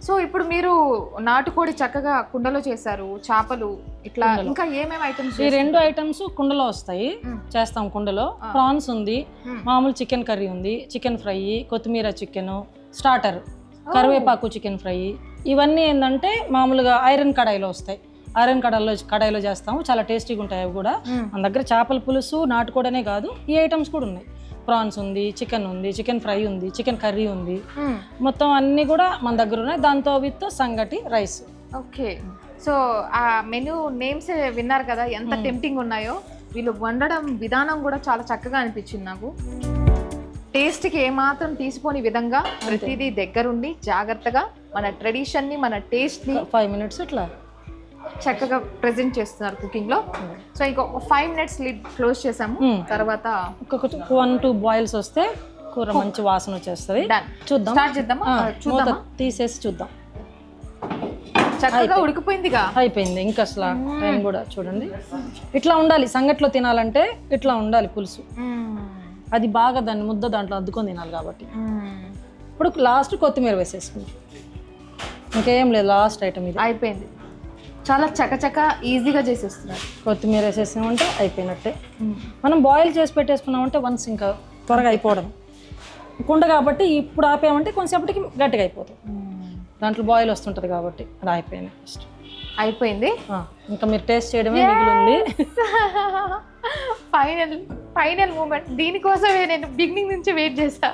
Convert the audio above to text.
So ఇప్పుడు మీరు నాటుకోడి చక్కగా కుండలో చేశారు, చేపలు ఇట్లా ఇంకా ఏమేమి ఐటమ్స్? ఈ 2 ఐటమ్స్ కుండలో వస్తాయి, చేస్తాం కుండలో. ప్రాన్స్ ఉంది, మామూలు చికెన్ కర్రీ ఉంది, చికెన్ ఫ్రై, కొత్తిమీర చికెన్, స్టార్టర్, కరివేపాకు చికెన్ ఫ్రై. ఇవన్నీ ఏంటంటే మామూలుగా ఐరన్ కడాయిలో వస్తాయి. ఐరన్ కడాయిలో చేస్తాము, చాలా టేస్టీగా ఉంటాయి అవి కూడా. మన దగ్గర చేపల పులుసు నాటుకోడనే కాదు, ఈ ఐటమ్స్ కూడా ఉన్నాయి. ప్రాన్స్ ఉంది, చికెన్ ఉంది, చికెన్ ఫ్రై ఉంది, చికెన్ కర్రీ ఉంది, మొత్తం అన్నీ కూడా మన దగ్గర ఉన్నాయి. దాంతో విత్ సంగటి రైస్. ఓకే, సో ఆ మెనూ నేమ్స్ విన్నారు కదా ఎంత టెంప్టింగ్ ఉన్నాయో. వీళ్ళు వండడం విధానం కూడా చాలా చక్కగా అనిపించింది నాకు. టేస్ట్కి ఏమాత్రం తీసిపోని విధంగా ప్రతిదీ దగ్గరుండి జాగ్రత్తగా మన ట్రెడిషన్ని, మన టేస్ట్ని 5 minutes ఇట్లా చక్కగా ప్రెజెంట్ చేస్తున్నారు కుకింగ్ లో. సో ఇంకో 5 minutes లిడ్ క్లోజ్ చేసాము. తర్వాత ఒక 1-2 బాయిల్స్ వస్తే కూర మంచి వాసన వచ్చేస్తుంది. చూద్దాం, స్టార్ట్ చేద్దామా? చూద్దాం, తీసేసి చూద్దాం. చక్కగా ఉడికిపోయిందిగా, అయిపోయింది. ఇంకా అసలు టైం కూడా చూడండి. ఇట్లా ఉండాలి, సంగట్లో తినాలంటే ఇట్లా ఉండాలి పులుసు. అది బాగా దాన్ని ముద్ద దాంట్లో అద్దుకొని తినాలి కాబట్టి. ఇప్పుడు లాస్ట్ కొత్తిమీర వేసేసుకుంటాం. ఇంకేం లేదు, లాస్ట్ ఐటమ్ ఇది. అయిపోయింది. చాలా చకచక ఈజీగా చేసేస్తున్నారు. కొత్తిమీర వేసేసామంటే అయిపోయినట్టే. మనం బాయిల్ చేసి పెట్టేసుకున్నామంటే వన్స్ ఇంకా త్వరగా అయిపోవడం. కుండ కాబట్టి ఇప్పుడు ఆపేమంటే కొంచెంసేపటికి గట్టిగా అయిపోతుంది. దాంట్లో బాయిల్ వస్తుంటుంది కాబట్టి అది అయిపోయింది. ఫస్ట్ అయిపోయింది. ఇంకా మీరు టేస్ట్ చేయడమే మిగిలింది. Final moment. దీనికోసమే నేను బిగినింగ్ నుంచి వెయిట్ చేసా.